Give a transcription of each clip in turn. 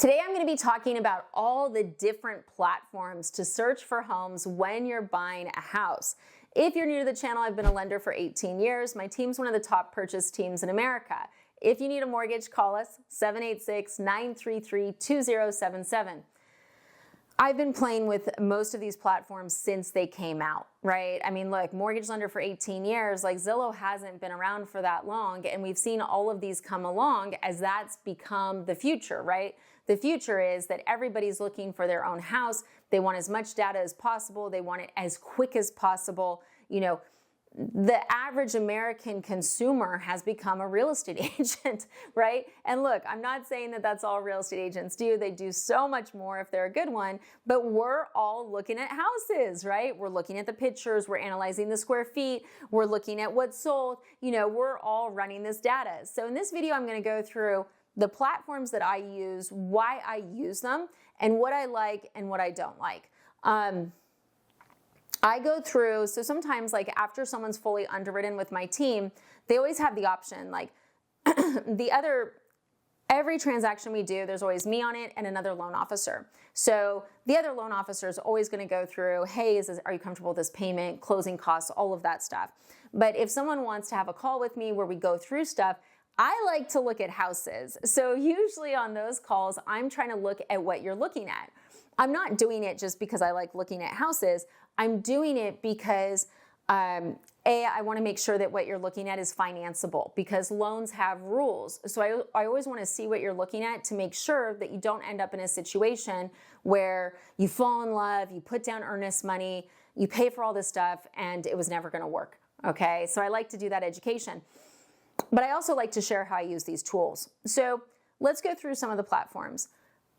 Today I'm going to be talking about all the different platforms to search for homes when you're buying a house. If you're new to the channel, I've been a lender for 18 years. My team's one of the top purchase teams in America. If you need a mortgage, call us 786-933-2077. I've been playing with most of these platforms since they came out, right? I mean, look, mortgage lender for 18 years, like Zillow hasn't been around for that long, and we've seen all of these come along as that's become the future, right? The future is that everybody's looking for their own house. They want as much data as possible. They want it as quick as possible. You know, the average American consumer has become a real estate agent, right? And look, I'm not saying that that's all real estate agents do. They do so much more if they're a good one, but we're all looking at houses, right? We're looking at the pictures, we're analyzing the square feet, we're looking at what's sold, you know, we're all running this data. So in this video, I'm gonna go through the platforms that I use, why I use them, and what I like and what I don't like. I go through, so sometimes like after someone's fully underwritten with my team, they always have the option, like every transaction we do, there's always me on it and another loan officer. So the other loan officer is always gonna go through, hey, are you comfortable with this payment, closing costs, all of that stuff. But if someone wants to have a call with me where we go through stuff, I like to look at houses. So usually on those calls, I'm trying to look at what you're looking at. I'm not doing it just because I like looking at houses. I'm doing it because, I want to make sure that what you're looking at is financeable because loans have rules. So I always want to see what you're looking at to make sure that you don't end up in a situation where you fall in love, you put down earnest money, you pay for all this stuff, and it was never going to work. Okay, so I like to do that education. But I also like to share how I use these tools. So let's go through some of the platforms.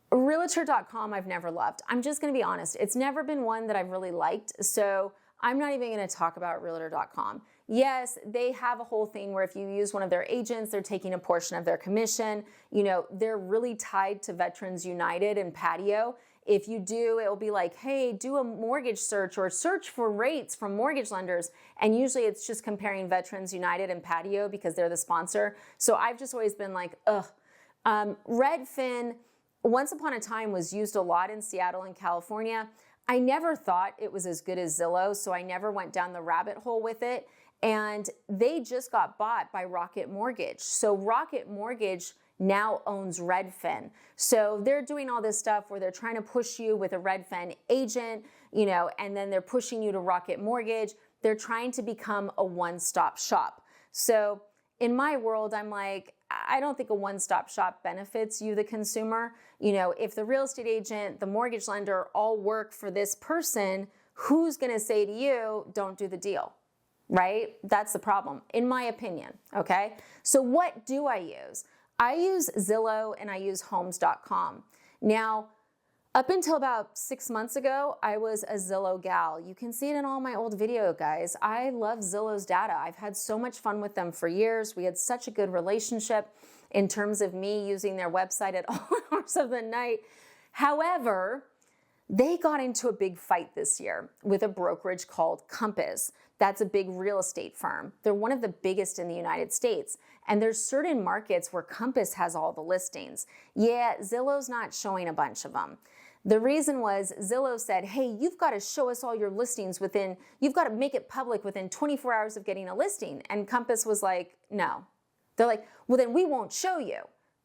Realtor.com I've never loved. I'm just going to be honest. It's never been one that I've really liked. So I'm not even going to talk about Realtor.com. Yes, they have a whole thing where if you use one of their agents, they're taking a portion of their commission. You know, they're really tied to Veterans United and Patio. If you do, it will be like, hey, do a mortgage search or search for rates from mortgage lenders. And usually it's just comparing Veterans United and Patio because they're the sponsor. So I've just always been like, ugh. Redfin, once upon a time, was used a lot in Seattle and California. I never thought it was as good as Zillow, so I never went down the rabbit hole with it. And they just got bought by Rocket Mortgage. So Rocket Mortgage now owns Redfin. So they're doing all this stuff where they're trying to push you with a Redfin agent, you know, and then they're pushing you to Rocket Mortgage. They're trying to become a one-stop shop. So in my world, I'm like, I don't think a one-stop shop benefits you, the consumer. You know, if the real estate agent, the mortgage lender all work for this person, who's going to say to you, don't do the deal, right? That's the problem, in my opinion, okay? So what do I use? I use Zillow and I use homes.com. Now, up until about 6 months ago, I was a Zillow gal. You can see it in all my old video, guys. I love Zillow's data. I've had so much fun with them for years. We had such a good relationship in terms of me using their website at all hours of the night. However, they got into a big fight this year with a brokerage called Compass. That's a big real estate firm. They're one of the biggest in the United States. And there's certain markets where Compass has all the listings. Yeah, Zillow's not showing a bunch of them. The reason was Zillow said, hey, you've got to show us all your listings you've got to make it public within 24 hours of getting a listing. And Compass was like, no. They're like, well, then we won't show you.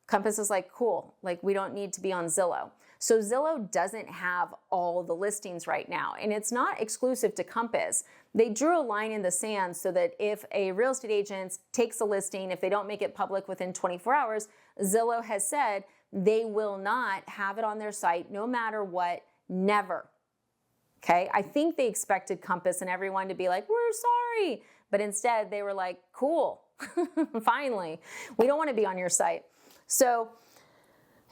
Compass is like, cool, like we don't need to be on Zillow. So Zillow doesn't have all the listings right now, and it's not exclusive to Compass. They drew a line in the sand so that if a real estate agent takes a listing, if they don't make it public within 24 hours, Zillow has said they will not have it on their site no matter what, never. Okay, I think they expected Compass and everyone to be like, we're sorry. But instead they were like, cool, finally, we don't want to be on your site. So,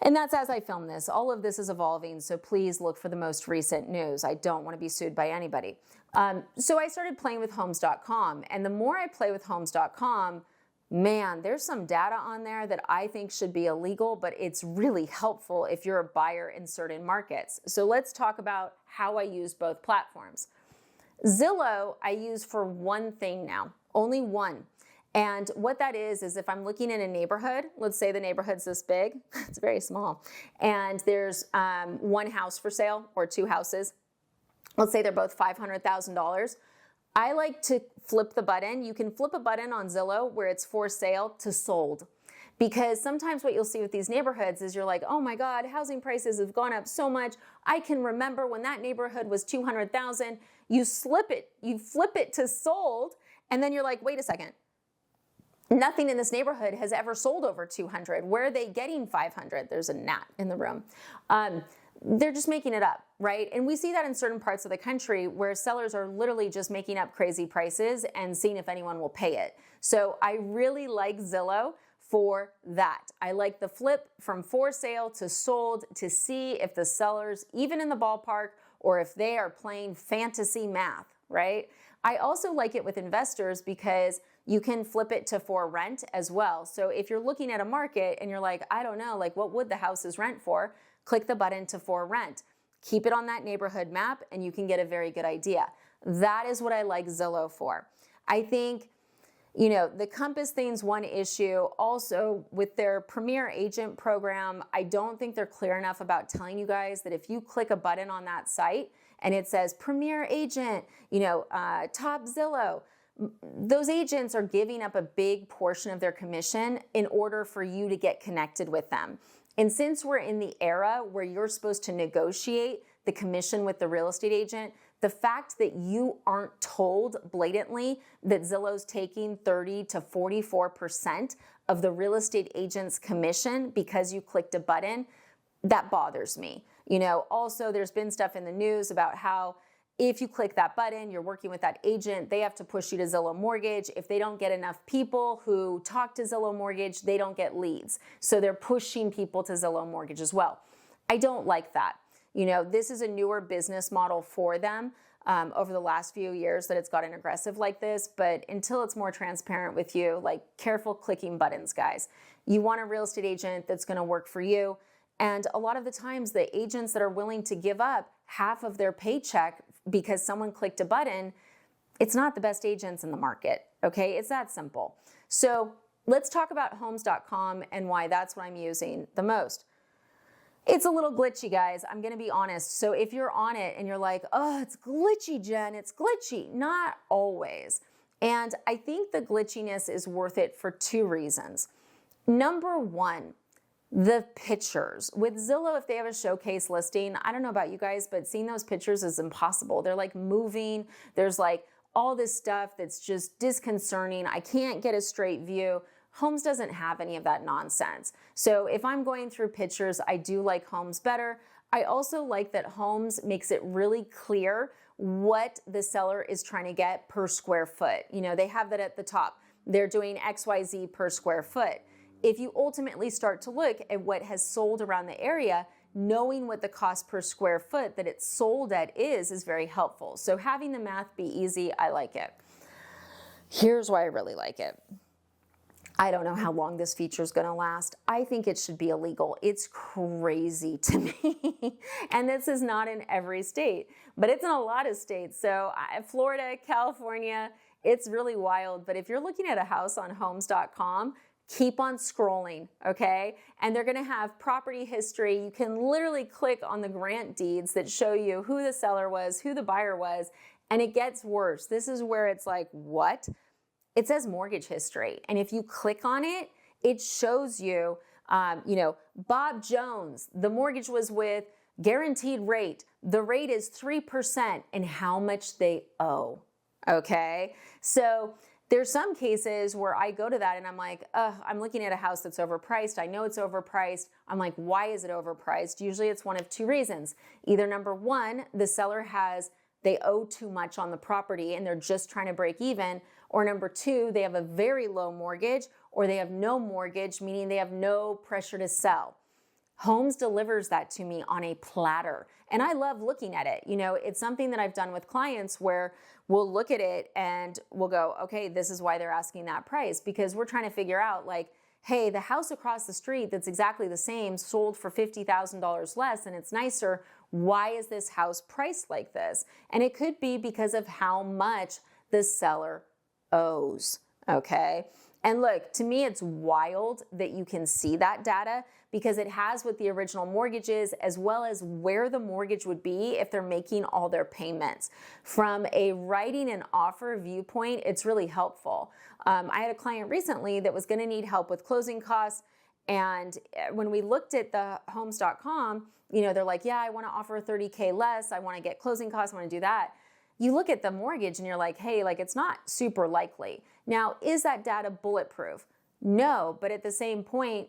and that's as I film this. All of this is evolving, so please look for the most recent news. I don't want to be sued by anybody. So I started playing with homes.com, and the more I play with homes.com, man, there's some data on there that I think should be illegal, but it's really helpful if you're a buyer in certain markets. So let's talk about how I use both platforms. Zillow I use for one thing now, only one, And what that is if I'm looking in a neighborhood, let's say the neighborhood's this big, it's very small, and there's one house for sale or two houses. Let's say they're both $500,000. I like to flip the button. You can flip a button on Zillow where it's for sale to sold. Because sometimes what you'll see with these neighborhoods is you're like, oh my God, housing prices have gone up so much. I can remember when that neighborhood was 200,000. You flip it to sold, and then you're like, wait a second. Nothing in this neighborhood has ever sold over 200. Where are they getting 500? There's a gnat in the room. They're just making it up, right? And we see that in certain parts of the country where sellers are literally just making up crazy prices and seeing if anyone will pay it. So I really like Zillow for that. I like the flip from for sale to sold to see if the sellers, even in the ballpark, or if they are playing fantasy math, right? I also like it with investors because you can flip it to for rent as well. So if you're looking at a market and you're like, I don't know, like what would the houses rent for? Click the button to for rent. Keep it on that neighborhood map and you can get a very good idea. That is what I like Zillow for. I think, the Compass thing's one issue. Also, with their Premier Agent program, I don't think they're clear enough about telling you guys that if you click a button on that site and it says Premier Agent, top Zillow, those agents are giving up a big portion of their commission in order for you to get connected with them. And since we're in the era where you're supposed to negotiate the commission with the real estate agent, the fact that you aren't told blatantly that Zillow's taking 30 to 44% of the real estate agent's commission because you clicked a button, that bothers me. Also there's been stuff in the news about how if you click that button, you're working with that agent, they have to push you to Zillow Mortgage. If they don't get enough people who talk to Zillow Mortgage, they don't get leads. So they're pushing people to Zillow Mortgage as well. I don't like that. This is a newer business model for them over the last few years that it's gotten aggressive like this. But until it's more transparent with you, like careful clicking buttons, guys. You want a real estate agent that's going to work for you. And a lot of the times the agents that are willing to give up half of their paycheck because someone clicked a button, it's not the best agents in the market, okay? It's that simple. So let's talk about homes.com and why that's what I'm using the most. It's a little glitchy, guys. I'm gonna be honest. So if you're on it and you're like, oh, it's glitchy, Jen, it's glitchy. Not always. And I think the glitchiness is worth it for two reasons. Number one, the pictures. With Zillow, if they have a showcase listing, I don't know about you guys, but seeing those pictures is impossible. They're like moving. There's like all this stuff that's just disconcerting. I can't get a straight view. Homes doesn't have any of that nonsense. So if I'm going through pictures, I do like Homes better. I also like that Homes makes it really clear what the seller is trying to get per square foot. They have that at the top. They're doing XYZ per square foot. If you ultimately start to look at what has sold around the area, knowing what the cost per square foot that it's sold at is very helpful. So having the math be easy, I like it. Here's why I really like it. I don't know how long this feature is going to last. I think it should be illegal. It's crazy to me. And this is not in every state, but it's in a lot of states. So Florida, California, it's really wild. But if you're looking at a house on homes.com, keep on scrolling, okay? And they're gonna have property history. You can literally click on the grant deeds that show you who the seller was, who the buyer was, and it gets worse. This is where it's like, what? It says mortgage history. And if you click on it, it shows you, Bob Jones, the mortgage was with guaranteed rate. The rate is 3% and how much they owe, okay? So there's some cases where I go to that and I'm like, I'm looking at a house that's overpriced. I know it's overpriced. I'm like, why is it overpriced? Usually it's one of two reasons. Either number one, the seller they owe too much on the property and they're just trying to break even. Or number two, they have a very low mortgage or they have no mortgage, meaning they have no pressure to sell. Homes delivers that to me on a platter. And I love looking at it. It's something that I've done with clients where we'll look at it and we'll go, okay, this is why they're asking that price, because we're trying to figure out like, hey, the house across the street that's exactly the same sold for $50,000 less and it's nicer. Why is this house priced like this? And it could be because of how much the seller owes. okay? And look, to me, it's wild that you can see that data because it has what the original mortgage is, as well as where the mortgage would be if they're making all their payments. From a writing an offer viewpoint, it's really helpful. I had a client recently that was going to need help with closing costs. And when we looked at the homes.com, they're like, yeah, I want to offer $30K less. I want to get closing costs. I want to do that. You look at the mortgage and you're like, hey, it's not super likely. Now, is that data bulletproof? No, but at the same point,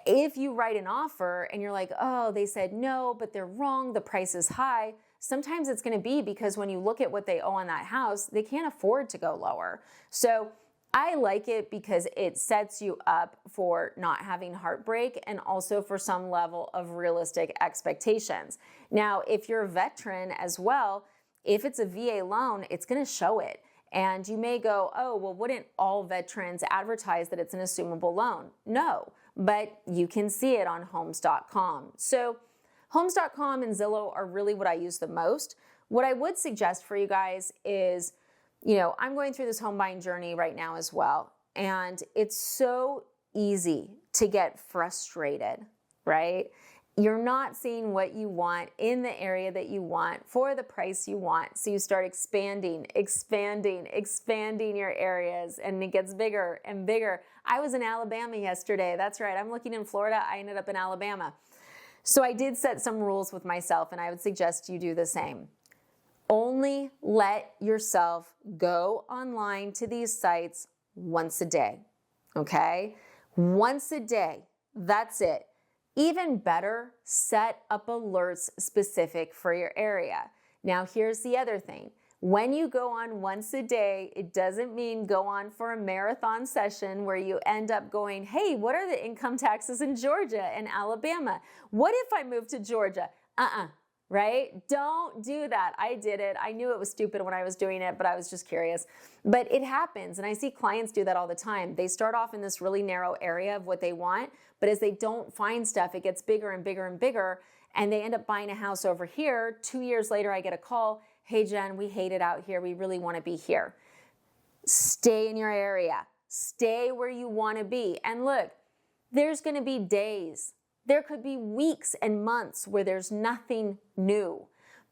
if you write an offer and you're like, oh, they said no, but they're wrong, the price is high, sometimes it's going to be because when you look at what they owe on that house, they can't afford to go lower. So I like it because it sets you up for not having heartbreak and also for some level of realistic expectations. Now, if you're a veteran as well, if it's a VA loan, it's going to show it. And you may go, oh, well, wouldn't all veterans advertise that it's an assumable loan? No, but you can see it on homes.com. So homes.com and Zillow are really what I use the most. What I would suggest for you guys is, I'm going through this home buying journey right now as well. And it's so easy to get frustrated, right? You're not seeing what you want in the area that you want for the price you want. So you start expanding your areas, and it gets bigger and bigger. I was in Alabama yesterday. That's right. I'm looking in Florida. I ended up in Alabama. So I did set some rules with myself, and I would suggest you do the same. Only let yourself go online to these sites once a day, okay? Once a day, that's it. Even better, set up alerts specific for your area. Now, here's the other thing. When you go on once a day, it doesn't mean go on for a marathon session where you end up going, hey, what are the income taxes in Georgia and Alabama? What if I move to Georgia? Right? Don't do that. I did it. I knew it was stupid when I was doing it, but I was just curious. But it happens, and I see clients do that all the time. They start off in this really narrow area of what they want, but as they don't find stuff, it gets bigger and bigger and bigger, and they end up buying a house over here. 2 years later, I get a call, hey, Jen, we hate it out here. We really want to be here. Stay in your area. Stay where you want to be. And look, there's going to be days. There could be weeks and months where there's nothing new.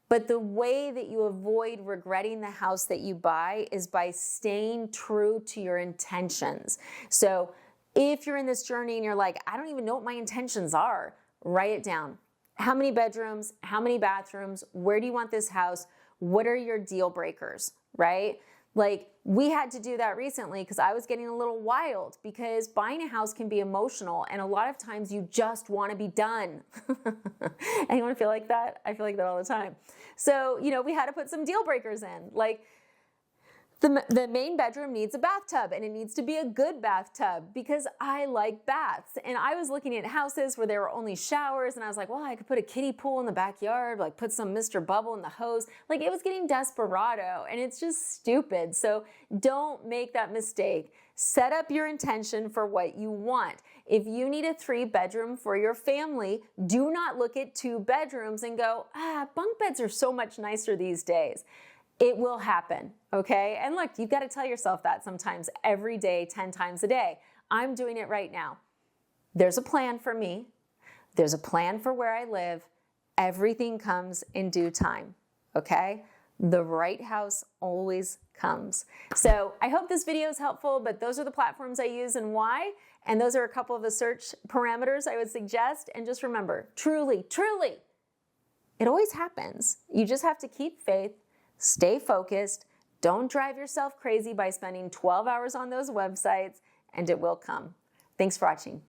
But the way that you avoid regretting the house that you buy is by staying true to your intentions. So if you're in this journey and you're like, I don't even know what my intentions are, write it down. How many bedrooms? How many bathrooms? Where do you want this house? What are your deal breakers, right? Like, we had to do that recently because I was getting a little wild because buying a house can be emotional, and a lot of times you just want to be done. Anyone feel like that? I feel like that all the time. So, we had to put some deal breakers in. Like, the main bedroom needs a bathtub, and it needs to be a good bathtub because I like baths. And I was looking at houses where there were only showers, and I was like, well, I could put a kiddie pool in the backyard, like put some Mr. Bubble in the hose. Like, it was getting desperado, and it's just stupid. So don't make that mistake. Set up your intention for what you want. If you need a 3-bedroom for your family, do not look at 2 bedrooms and go, bunk beds are so much nicer these days. It will happen, okay? And look, you've got to tell yourself that sometimes every day, 10 times a day. I'm doing it right now. There's a plan for me. There's a plan for where I live. Everything comes in due time, okay? The right house always comes. So I hope this video is helpful, but those are the platforms I use and why. And those are a couple of the search parameters I would suggest. And just remember, truly, it always happens. You just have to keep faith. Stay focused. Don't drive yourself crazy by spending 12 hours on those websites, and it will come. Thanks for watching.